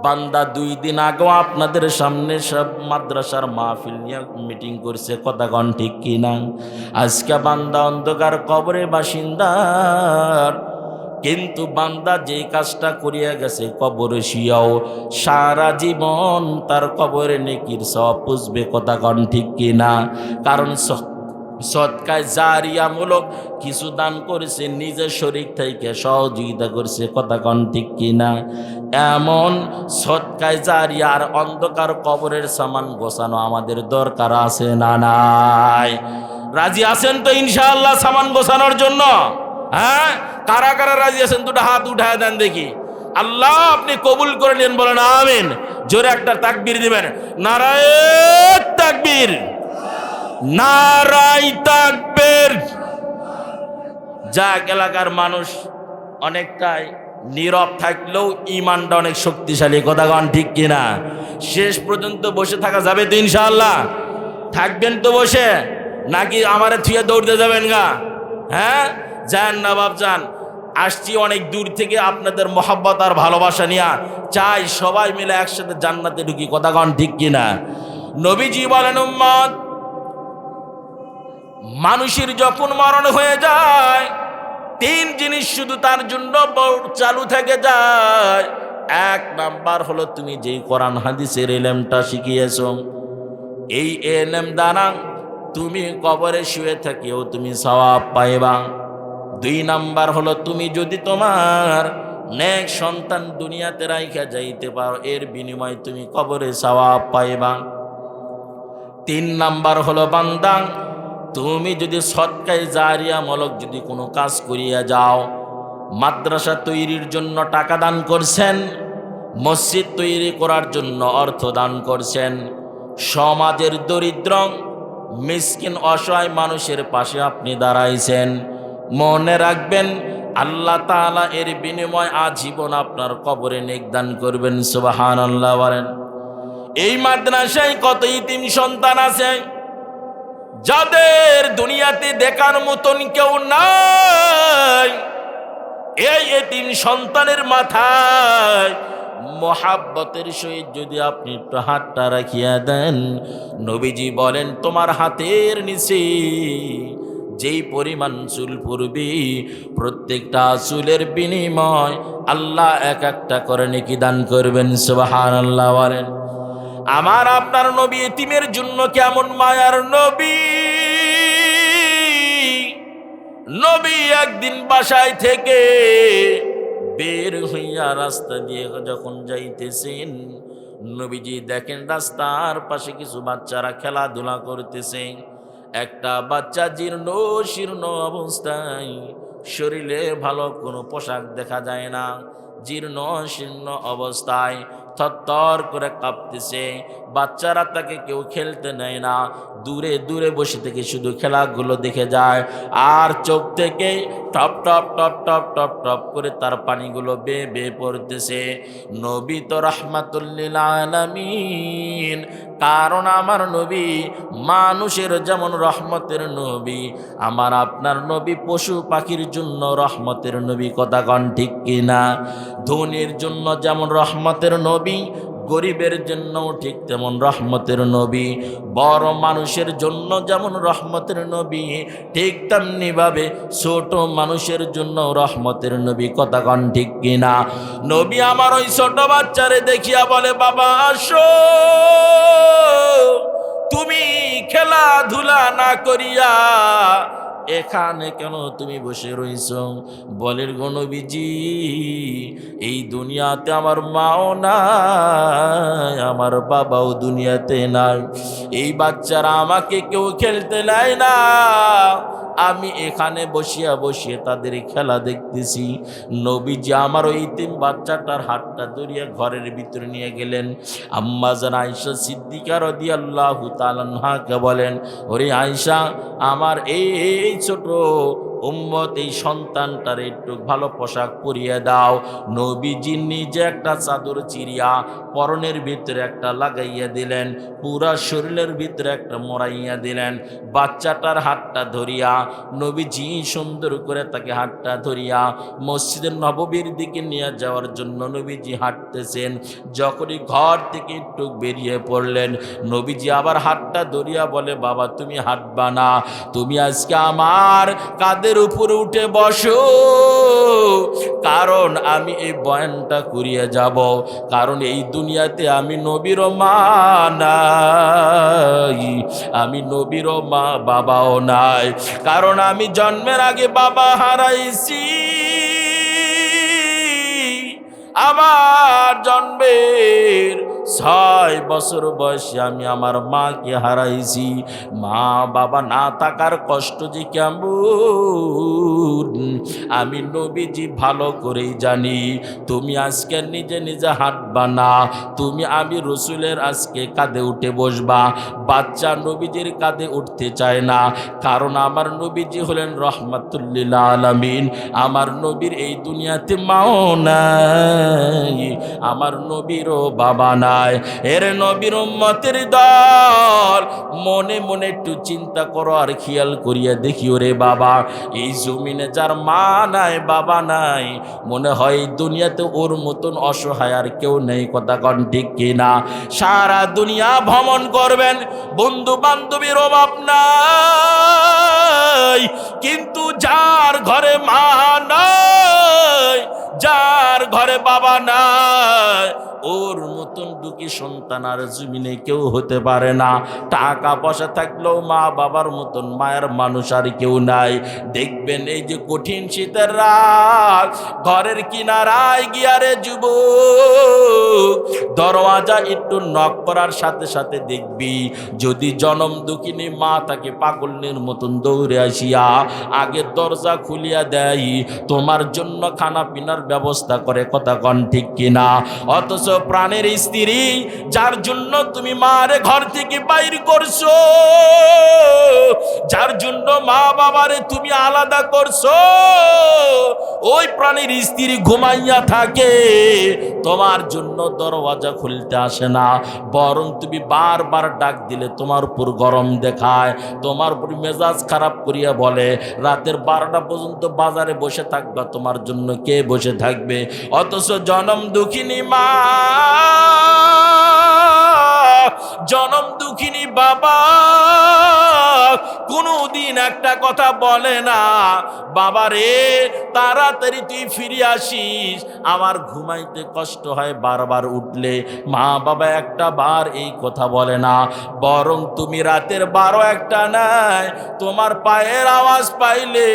বান্দা 2 দিন আগেও আপনাদের সামনে সব মাদ্রাসার মাহফিল নিয়ে মিটিং করছে, কথা কন ঠিক কিনা? আজকে বান্দা অন্ধকার কবরে বাসিন্দার, কিন্তু বান্দা যে কাজটা করিয়া গেছে কবরে শুয়াও সারা জীবন তার কবরে নেকির সওয়াব পুষবে, কথা কন ঠিক কিনা? কারণ সদকায় জারিয়ামূলক কিছু দান করেছে, নিজের শরীর থেকে সহযোগিতা করছে, কথা কন ঠিক কিনা? এমন সদকায় জারিয়া আর অন্ধকার কবরের সামান গোছানো আমাদের দরকার আছে না নাই? রাজি আছেন তো ইনশাআল্লাহ সামান গোছানোর জন্য? হ্যাঁ, কারা কারা রাজি আছেন? দুটো হাত উঠায় দেন দেখি। আল্লাহ আপনি কবুল করে নেন, বলেন আমিন। জোরে একটা তাকবীর দিবেন, নারায়ে তাকবীর, নারায়ে তাকবীর। যাক, এলাকার মানুষ অনেকটাই নীরব থাকলেও ইমানটা অনেক শক্তিশালী, কথা কন ঠিক কিনা? শেষ পর্যন্ত বসে থাকা যাবে তো ইনশাআল্লাহ? থাকবেন তো বসে, নাকি আমারে থুয়ে দৌড়তে যাবেন গা? হ্যাঁ, যান না বাপ, যান। আসছি অনেক দূর থেকে আপনাদের মহব্বত আর ভালোবাসা নিয়ে, চাই সবাই মিলে একসাথে জান্নাতে ঢুকি, কথা কন ঠিক কিনা? নবীজি বলেন, উম্মত, মানুষের যখন মরণ হয়ে যায় 3 জিনিস শুধু তার জন্য চালু থেকে যায়। 1 নাম্বার হলো তুমি যেই কোরআন হাদিসের ইলমটা শিখিয়েছো, এই ইলম দ্বারা তুমি কবরে শুয়ে থেকেও তুমি সওয়াব পাইবা। 2 নাম্বার হলো তুমি যদি তোমার নেক সন্তান দুনিয়াতে রাইখা যাইতে পারো, এর বিনিময়ে তুমি কবরে সওয়াব পাইবা। 3 নাম্বার হলো বান্দা, তুমি যদি সদকায়ে জারিয়ামূলক যদি কোনো কাজ করিয়া যাও, মাদ্রাসা তৈরির জন্য টাকা দান করছেন, মসজিদ তৈরি করার জন্য অর্থ দান করছেন, সমাজের দরিদ্র মিসকিন অসহায় মানুষের পাশে আপনি দাঁড়াইছেন, মনে রাখবেন আল্লাহ তাআলা এর বিনিময় আজীবন আপনার কবরে নেক দান করবেন। সুবহানাল্লাহ বলেন। এই মাদ্রাসায় কত ইতিম সন্তান আছে যাদের দুনিয়াতে দেখার মতন কেউ নাই। এই ইতিম সন্তানের মাথায় মোহাব্বতের সহিত যদি আপনি একটু হাতটা রাখিয়া দেন, নবীজি বলেন তোমার হাতের নিচে যেই পরিমাণ চুল পড়বে, প্রত্যেকটা চুলের বিনিময় আল্লাহ এক একটা করে নেকি দান করবেন। সুবহানাল্লাহ বলেন। আমার আপনার নবী এতিমের জন্য কেমন মায়ার নবী। নবী একদিন বাসায় থেকে বের হইয়া রাস্তা দিয়ে যখন যাইতেছেন, নবীজি দেখেন রাস্তার পাশে কিছু বাচ্চারা খেলাধুলা করতেছে। একটা বাচ্চা জীর্ণ শীর্ণ অবস্থায়, শরীরে ভালো কোনো পোশাক দেখা যায় না, জীর্ণ শীর্ণ অবস্থায় থরথর করে কাঁপতেছে। বাচ্চারা তাকে কেউ খেলতে নেয় না, দূরে দূরে বসে থেকে শুধু খেলাগুলো দেখে যায়, আর চোখ থেকে top top top top top top করে তার পানিগুলো বেয়ে বেয়ে পড়তেছে। নবী তো রাহমাতুল লিল আলামিন, কারণ আমার নবী মানুষের যেমন রহমতের নবী, আমার আপনার নবী পশু পাখির জন্য রহমতের নবী। কথা কন ঠিক কিনা? ধনীর জন্য যেমন রহমতের নবী, গরিবের জন্য ঠিক তেমন রহমতের নবী। বড় মানুষের জন্য যেমন রহমতের নবী, ঠিক তেমনি ভাবে ছোট মানুষের জন্য রহমতের নবী। কথা কন ঠিক কিনা? নবী আমার ওই ছোট বাচ্চারে দেখিয়া বলে, বাবা আসো, তুমি খেলাধুলা না করিয়া এখানে কেন তুমি বসে রইছ? বলের গো নবীজি, এই দুনিয়াতে আমার মাও নাই, আমার বাবাও দুনিয়াতে নাই, এই বাচ্চারা আমাকে কেউ খেলতে নেয় না, আমি এখানে বসিয়া বসিয়ে তাদের খেলা দেখতেছি। নবীজি আমার ওই তিন বাচ্চাটার হাতটা ধরিয়া ঘরের ভিতরে নিয়ে গেলেন। আম্মা জান আয়েশা সিদ্দিকা রাদিয়াল্লাহু তাআলা আনহাকে বলেন, ওরে আয়েশা, আমার এই ছোট উম্মত, এই সন্তানটার একটু ভালো পোশাক পরিয়ে দাও। নবীজি নিজে একটা চাদর চিরিয়া পরনের ভিতরে একটা লাগাইয়া দিলেন, পুরা শরীরের ভিতরে একটা মোড়াইয়া দিলেন। বাচ্চাটার হাতটা ধরিয়া নবীজি সুন্দর করে তাকে হাতটা ধরিয়া মসজিদের নববীর দিকে নিয়ে যাওয়ার জন্য নবীজি হাঁটতেছেন। যখনই ঘর থেকে একটু বেরিয়ে পড়লেন, নবীজি আবার হাতটা ধরিয়া বলে, বাবা তুমি হাঁটবা না, তুমি আজকে আমার কাঁধের উপরে উঠে বসো, কারণ আমি এই বয়ানটা করিয়ে যাব, কারণ এই দুনিয়াতে আমি নবীর মা নাই, আমি নবীর মা বাবাও নাই, কারণ আমি জন্মের আগে বাবা হারাইছি, আমার জন্মের 6 বছর বয়সে আমি আমার মাকে হারাইছি। মা বাবা না থাকার কষ্ট যে কেমন আমি নবীজি ভালো করেই জানি। তুমি আজকে নিজে নিজে হাঁটবা না, তুমি আমি রসুলের আজকে কাঁধে উঠে বসবা। বাচ্চা নবীজির কাঁধে উঠতে চায় না, কারণ আমার নবীজি হলেন রহমাতুল লিল আলামিন। আমার নবীর এই দুনিয়াতে মাও নাই, আমার নবীরও বাবা নাই। এর নবীর উম্মতের দল, মনে মনে একটু চিন্তা করো আর খেয়াল করিয়া দেখিও রে বাবা, এই জমিনে যার মা নাই বাবা নাই, মনে হয় দুনিয়াতে ওর মতন অসহায় আর কেউ নেই। কথা কন ঠিক কিনা? সারা দুনিয়া ভ্রমণ করবেন, বন্ধু বান্ধবীর অভাব নাই, কিন্তু যার ঘরে মা নাই, যার ঘরে বাবা নাই, ওর মতন দুঃখী সন্তান আর জমিনে কেউ হতে পারে না। টাকা পয়সা থাকলেও মা বাবার মতন মায়ের মানুষ আর কেউ নাই। দেখবেন এই যে কঠিন শীতের রাত, ঘরের কিনারায় গিয়ারে যুবক, দরওয়াজা একটু নক করার সাথে সাথে দেখবি যদি জনম দুঃখিনী মা তাকে পাগলের মতন দৌড়ে আসিয়া আগে দরজা খুলিয়া দেয়, তোমার জন্য খানা পিনার ব্যবস্থা করে। কথা কন ঠিক কিনা? অথচ প্রাণের স্ত্রী স্ত্রী যার জন্য তুমি মারে ঘর থেকে বাইর করছো, যার জন্য মা বাবারে তুমি আলাদা করছো, ওই প্রাণীর স্ত্রী ঘুমাইয়া থাকে, তোমার জন্য দরওয়াজা খুলতে আসে না, বরং তুমি বারবার ডাক দিলে তোমার উপর গরম দেখায়, তোমার উপর মেজাজ খারাপ করিয়া বলে রাতের 12টা পর্যন্ত বাজারে বসে থাকবা, তোমার জন্য কে বসে থাকবে? অথচ জনম দুঃখিনী মা, জনম দুঃখিনী বাবা কোনদিন একটা কথা বলে না, বাবা রে তাড়াতাড়ি তুই ফিরে আসিস, আমার ঘুমাইতে কষ্ট হয় বারবার উঠলে। মা বাবা একটা বার এই কথা বলে না, বরং তুমি রাতের 12-1টা নাই, তোমার পায়ের আওয়াজ পাইলে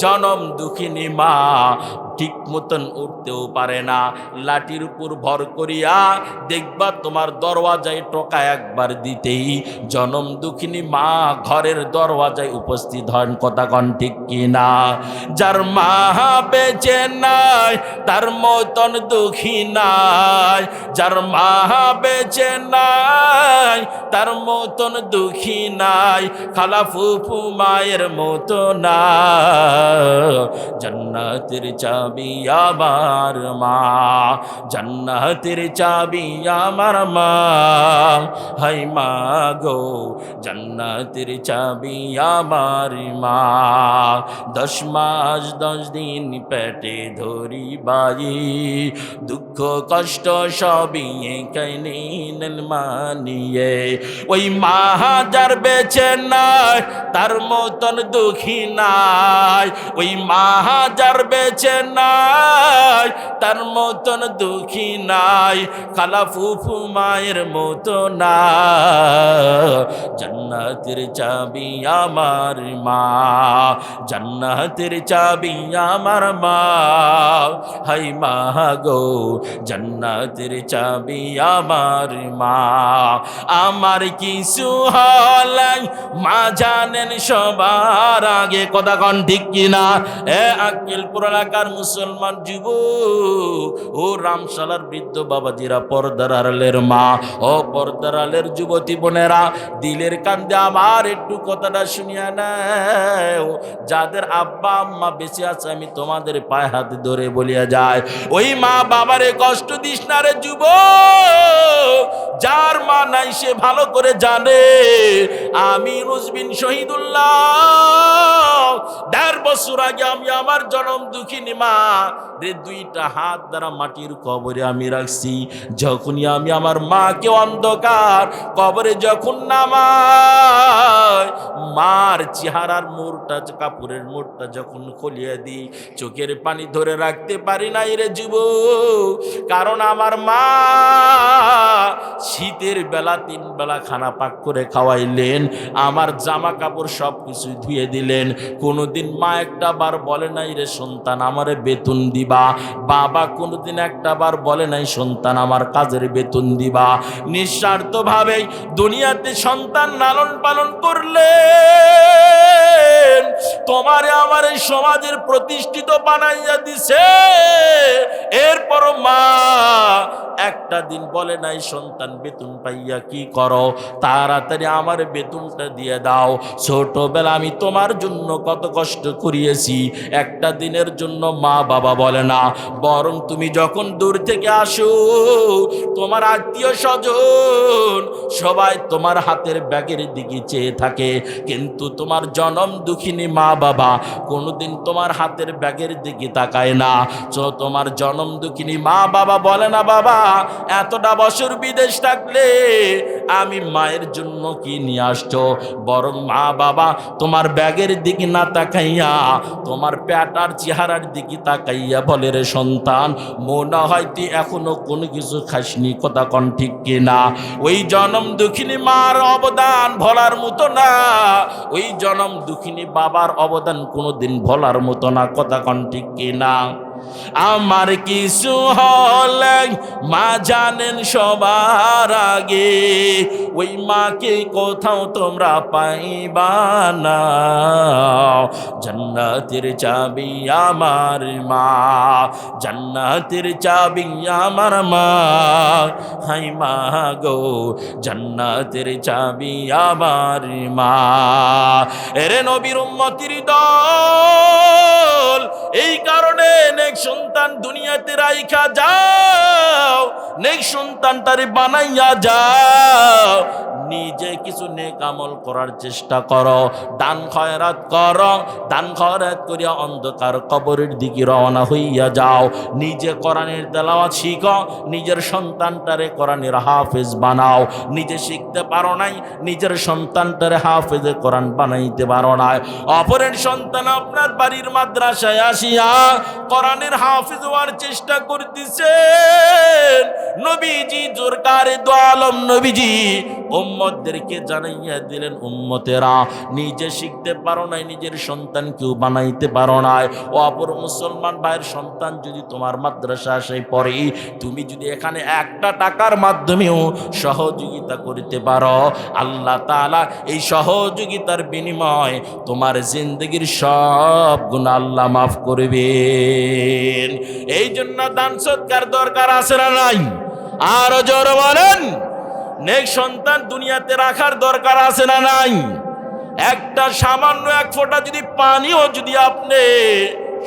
জনম দুঃখিনী মা ঠিক মতন উঠতেও পারে না, লাঠির উপর ভর করিয়া দেখবা তোমার দরওয়াজায় টোকা একবার দিতেই জনম দুঃখিনী মা ঘরের দরওয়াজায় উপস্থিত হন। কথা কন ঠিক কিনা? যার মা বেঁচে নাই তার মতন দুঃখী নাই, যার মা বেঁচে নাই তার মতন দুঃখী নাই, খালা ফুফু মায়ের মতো না, জান্নাতের চাবি আমার মা, জান্নাতের চাবি আমার মা, হাই মা গো জান্নাতের চাবি আমার মা। 10 মাস 10 দিন পেটে ধরি বাই, দুঃখ কষ্ট সবই কাইনিন মানিয়ে, ওই মা যার বেঁচে নাই তার মতন দুঃখী নাই, ওই মা যার বেঁচে নাই তার মতন দুঃখী নাই, খালা ফুফু মায়ের মতো না, জান্নাতের চাবি আমার মা, জান্নাতের চাবি আমার মা, হাই মা গো জান্নাতের চাবি আমার মা। আমার কিছু হলাই মা জানেন সবার আগে। কথা কন ঠিক কিনা? আক্কেলপুর এলাকার মুসলমান যুবক ও রামশালার বৃদ্ধ বাবাজিরা, পর্দার আড়ালের মা ও পর্দার আড়ালের যুবতী বোনেরা, দিলের কান্দে আমার একটু কথাটা শুনিয়া নাও। যাদের আব্বা আম্মা বেঁচে আছে আমি তোমাদের পায়ে হাত ধরে বলিয়া যায়, ওই মা বাবারে কষ্ট দিস না রে যুবক। যার মা নাই সে ভালো করে জানে। আমি রুজবিন শহীদুল্লাহ 1.5 বছর আগে আমি আমার জনম দুঃখিনী মা রে 2টা হাত দ্বারা মাটির কবরে আমি রাখছি। যখনই আমি আমার মাকে অন্ধকার কবরে যখন নামাই, মার চেহারার মোড়টা, কাপড়ের মোড়টা যখন খুলিয়ে দিই, চোখের পানি ধরে রাখতে পারি নাই রে যুবক। কারণ আমার মা শীতের বেলা 3 বেলা খানা পাক করে খাওয়াইলেন, আমার জামা কাপড় সব কিছু ধুয়ে দিলেন। কোনোদিন মা একটা বার বলে নাই রে সন্তান আমারে বেতন দিবা, বাবা কোনোদিন একটা বার বলে নাই সন্তান আমার কাজের বেতন দিবা। নিঃস্বার্থভাবে দুনিয়াতে সন্তান লালন পালন করলেন, তোমারে আমার এই সমাজের প্রতিষ্ঠিত বানাইয়া দিছে। এরপর মা একটা দিন বলে নাই সন্তান বেতন পাইয়া কি করো, তাড়াতাড়ি আমার বেতনটা দিয়ে দাও। ছোটবেলা আমি তোমার জন্য কত কষ্ট করিয়েছি, একটা দিনের জন্য মা বাবা বলে না, বরং তুমি যখন দূর থেকে আসো তোমার আত্মীয় স্বজন সবাই তোমার হাতের ব্যাগের দিকে চেয়ে থাকে, কিন্তু তোমার জনম দুঃখিনী মা বাবা কোনোদিন তোমার হাতের ব্যাগের দিকে তাকায় না। তোমার জনম দুঃখিনী মা বাবা বলে না, বাবা এতটা বছর বিদেশ থাকলে আমি মায়ের জন্য কি নিয়ে আসছো, বরং মা বাবা তোমার ব্যাগের দিকে না তাকাইয়া তোমার পেটার চেহারার দিকে তাকাইয়া বলে, রে সন্তান মনে হয় তুই এখনো কোনো কিছু খাসনি। কথা কন ঠিক কিনা? ওই জনম দুঃখিনী মার অবদান ভোলার মতো না, ওই জনম দুঃখিনী বাবার অবদান কোনোদিন ভোলার মতো না। কথা কন ঠিক কিনা? আমার কিছু হলে মা জানেন সবার আগে, ওই মাকে কোথাও তোমরা পাইবা না। জান্নাতের চাবি আমার মা, জান্নাতের চাবি আমার মা, হাই মা গো জান্নাতের চাবি আমার মা। এরে নবীর উম্মতির দল, এই কারণে নেক সন্তান দুনিয়াতে রাইখা যাও, নেক সন্তানটারে বানাইয়া যাও, নিজে কিছু নেক আমল করার চেষ্টা করো, দান খয়রাত করো, দান খয়রাত করিয়া অন্ধকার কবরের দিকে রওনা হইয়া যাও। নিজে কোরআনের তেলাওয়াত শিখো, নিজের সন্তানটারে কোরআনের হাফেজ বানাও। নিজে শিখতে পারো নাই, নিজের সন্তানটারে হাফেজে কোরআন বানাইতে পারো নাই, অপরের সন্তান আপনার বাড়ির মাদ্রাসায় আসিয়া কোরআনের হাফেজ হওয়ার চেষ্টা করতেছেন। নবীজি জোরকারে দো আলম নবীজি উম্মতদেরকে জানাইয়া দিলেন, উম্মতেরা নিজে শিখতে পারো নাই, নিজের সন্তান কেউ বানাইতে পারো নাই, ও অপর মুসলমান ভাইয়ের সন্তান যদি তোমার মাদ্রাসা আসে পড়ে, তুমি যদি এখানে একটা টাকার মাধ্যমেও সহযোগিতা করতে পারো, আল্লাহ তাআলা এই সহযোগিতার বিনিময় তোমার জিন্দগির সব গুনাহ আল্লাহ মাফ করবেন। এই জন্য দান সৎকার দরকার আছে না নাই? আরো জোরে বলেন। নেক সন্তান দুনিয়াতে রাখার দরকার আছে না নাই? একটা সামান্য এক ফোঁটা যদি পানিও যদি আপনি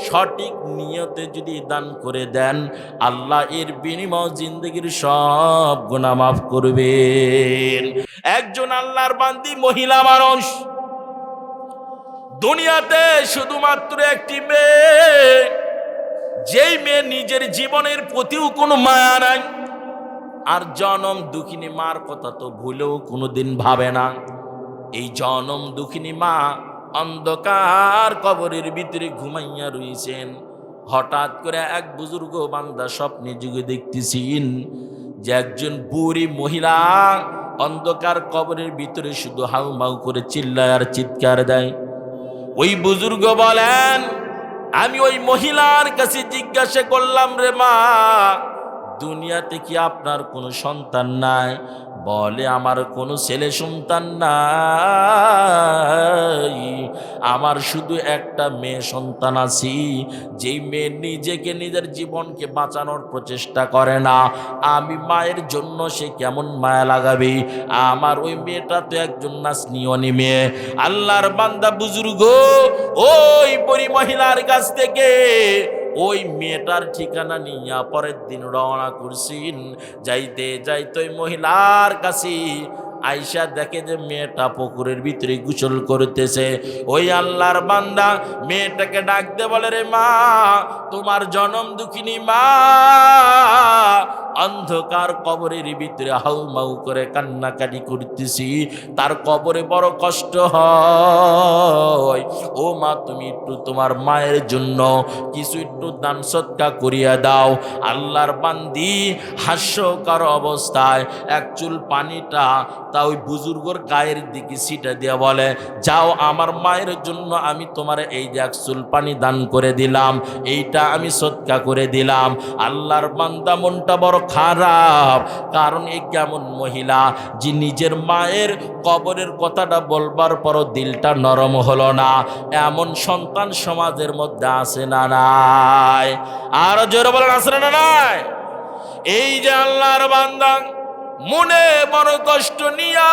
সঠিক নিয়তে যদি দান করে দেন, আল্লাহ এর বিনিময় জিন্দগির সব গুনাহ মাফ করবেন। একজন আল্লাহর বান্দি মহিলা মানুষ, দুনিয়াতে শুধুমাত্র একটি মেয়ে, যেই মেয়ে নিজের জীবনের প্রতিও কোনো মায়া নাই, আর জনম দুঃখিনী মার কথা তো ভুলেও কোনোদিন ভাবে না। এই জনম দুঃখিনী মা অন্ধকার কবরের ভিতরে ঘুমাইয়া রয়েছেন। হঠাৎ করে এক বুজুর্গ বান্দা স্বপ্নে যুগে দেখতেছেন যে একজন বুড়ি মহিলা অন্ধকার কবরের ভিতরে শুধু হাউমাউ করে চিল্লায় আর চিৎকার দেয়। ওই বুজুর্গ বলেন, আমি ওই মহিলার কাছে জিজ্ঞাসা করলাম, রে মা, দুনিয়াতে কি আপনার কোনো সন্তান নাই? বলে, আমার কোনো ছেলে সন্তান নাই, আমার শুধু একটা মেয়ে সন্তান আছে, যেই মেয়ে নিজেকে নিজের জীবনকে বাঁচানোর প্রচেষ্টা করে না। আমি মায়ের জন্য সে কেমন মায়া লাগাবে? আমার ওই মেয়েটা তো একজন নাসনিয়নি মেয়ে। আল্লাহর বান্দা বুজুর্গ ওই বুড়ি মহিলার কাছ থেকে ওই মেয়েটার ঠিকানা নিয়ে পরের দিন রওনা করছেন। যাইতে যাইতে ওই মহিলার কাছে আইসা দেখে যে মেয়েটা পুকুরের ভিতরে গোসল করতেছে। ওই আল্লাহর বান্দা মেয়েটাকে ডাক দে বলে, রে মা, তোমার জনম দুঃখিনী মা অন্ধকার কবরের ভিতরে হাউমাউ করে কান্নাকাটি করতেছি, তার কবরে বড় কষ্ট হয়। ও মা, তুমি একটু তোমার মায়ের জন্য কিছু একটু দান সৎকা করিয়া দাও। আল্লাহর বান্দি হাস্যকর অবস্থায় এক চুল পানিটা তা ওই বুজুর্গর গায়ের দিকে ছিটা দিয়া বলে, যাও, আমার মায়ের জন্য আমি তোমার এই যে এক চুল পানি দান করে দিলাম, এইটা আমি সৎকা করে দিলাম। আল্লাহর বান্দা মনটা বড় খারাপ, কারণ এই কেমন মহিলা যে নিজের মায়ের কবরের কথাটা বলবার পরও দিলটা নরম হলো না? এমন সন্তান সমাজের মধ্যে আছে না নাই? আর জোরে বলেন, আছে না নাই? এই যে আল্লাহর বান্দা মনে বড় কষ্ট নিয়া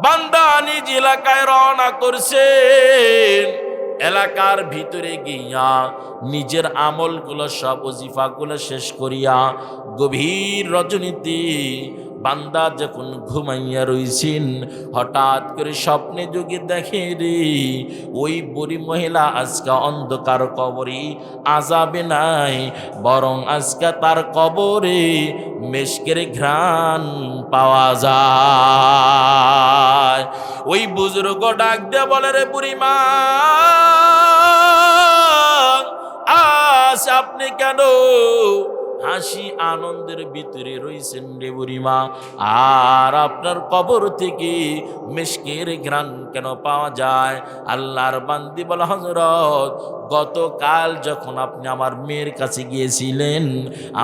বান্দা নিজ এলাকায় রওনা করছেন। এলাকার ভিতরে গিয়া নিজের আমলগুলো সব ওজিফাগুলো শেষ করিয়া গভীর রজনীতে বান্দা যখন ঘুমাইয়া রইছেন, হঠাৎ করে স্বপ্নে যোগে দেখে রে ওই বুড়ি মহিলা আজকে অন্ধকার কবরে আযাবে নাই, বরং আজকে তার কবরে মেশকের ঘ্রাণ পাওয়া যায়। ওই বুজুর্গ ডাক দিয়ে বলে, রে বুড়ি মা, আজ আপনি কেন হাসি আনন্দের ভিতরে রয়েছেন রে বুড়িমা? আর আপনার কবর থেকে মিশকের ঘ্রাণ কেন পাওয়া যায়? আল্লাহর বান্দি বলে, হযরত, গতকাল যখন আপনি আমার মেয়ের কাছে গিয়েছিলেন,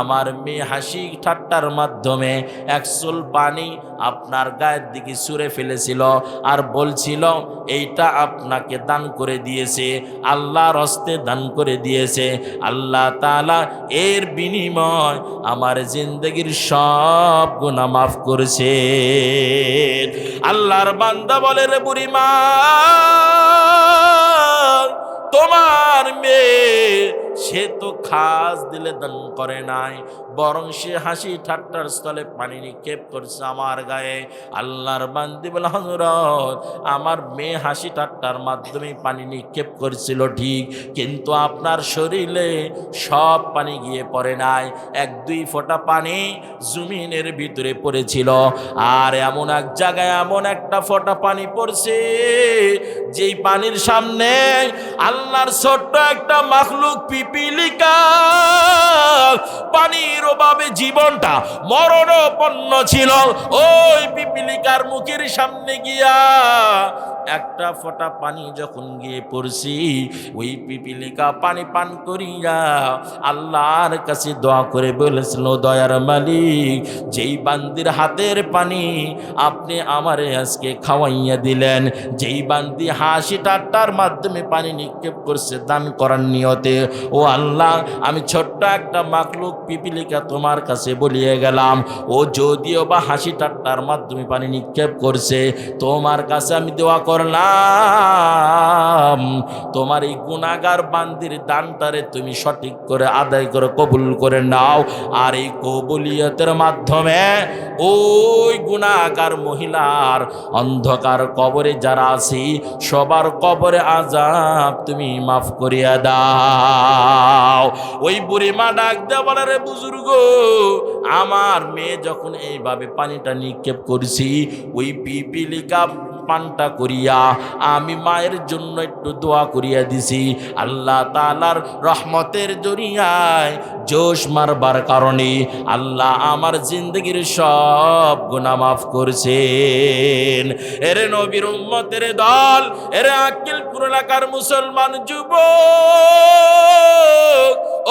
আমার মেয়ে হাসি ঠাট্টার মাধ্যমে এক চুল পানি আপনার গায়ের দিকে ছুঁড়ে ফেলেছিল আর বলছিল এইটা আপনাকে দান করে দিয়েছে, আল্লাহর হস্তে দান করে দিয়েছে। আল্লাহ তাআলা এর বিনিময় আমার জিন্দগির সব গুনাহ মাফ করেছে। আল্লাহর বান্দা বলে, রে বুড়িমা, তোমার মেয়ে সে তো খাস দিলে দান করে নাই, বরং সে হাসি ঠাট্টার স্থলে পানি নিক্ষেপ করছে আমার গায়ে। আল্লাহর বান্দি বলে, হযরত, আমার মেয়ে হাসি ঠাট্টার মাধ্যমে পানি নিক্ষেপ করেছিল ঠিক, কিন্তু আপনার শরীরে সব পানি গিয়ে পড়ে নাই, এক দুই ফোঁটা পানি জমিনের ভিতরে পড়েছিল। আর এমন এক জায়গায় এমন একটা ফোঁটা পানি পড়ছে, যেই পানির সামনে আল্লাহর ছোট্ট একটা মাখলুক পিপিলিকা, পানির অভাবে জীবনটা মরণাপন্ন ছিল। ওই পিপিলিকার মুখের সামনে গিয়া একটা ফোঁটা পানি যখন গিয়ে পড়ছি, ওই পিপিলিকা পানি পান করিয়া আল্লাহর কাছে দোয়া করে বলেছিল, দয়ার মালিক, যেই বান্দির হাতের পানি আপনি আমারে আজকে খাওয়াইয়া দিলেন, যেই বান্দি হাসি ঠাট্টার মাধ্যমে পানি নিক্ষেপ করছে দান করার নিয়তে, ও আল্লাহ, আমি ছোট্ট একটা মাখলুক পিপিলিকা তোমার কাছে বলিয়ে গেলাম, ও যদিও বা হাসি ঠাট্টার মাধ্যমে পানি নিক্ষেপ করছে, তোমার কাছে আমি দোয়া করলাম তোমার এই গুনাহগার বান্দির দানটারে তুমি সঠিক করে আদায় করে কবুল করে নাও। আর এই কবুলিয়তের মাধ্যমে ওই গুনাহগার মহিলার অন্ধকার কবরে যারা আছি সবার কবরে আযাব তুমি মাফ করিয়া দাও। ওই বুড়িমা ডাক দেয়া বলে, রে বুজুর্গ, আমার মেয়ে যখন এইভাবে পানিটা নিক্ষেপ করছি, ওই পিপিলিকা পানটা করিয়া আমি মায়ের জন্য একটু দোয়া করিয়া দিছি, আল্লাহ তাআলার রহমতের জরিয়ায় জোশ মারবার কারণে আল্লাহ আমার জিন্দগির সব গুনাহ মাফ করছেন। এরে নবীর উম্মতের দল, এরে আক্কেলপুর এলাকার মুসলমান যুবক,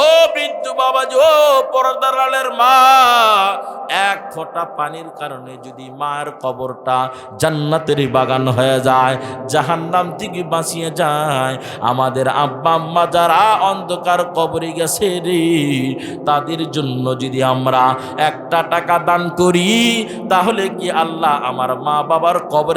ও বৃদ্ধ বাবাজি, ও পর্দার আলের মা, এক ফোঁটা পানির কারণে যদি মায়ের কবরটা জান্নাতের বাগান হয়ে যায়, জাহান্নাম থেকে বাঁচিয়ে যায়, আমাদের আব্বা আম্মা যারা অন্ধকার কবরে গেছে রে, তাদের জন্য যদি আমরা একটা টাকা দান করি, তাহলে কি আল্লাহ আমার মা বাবার কবরে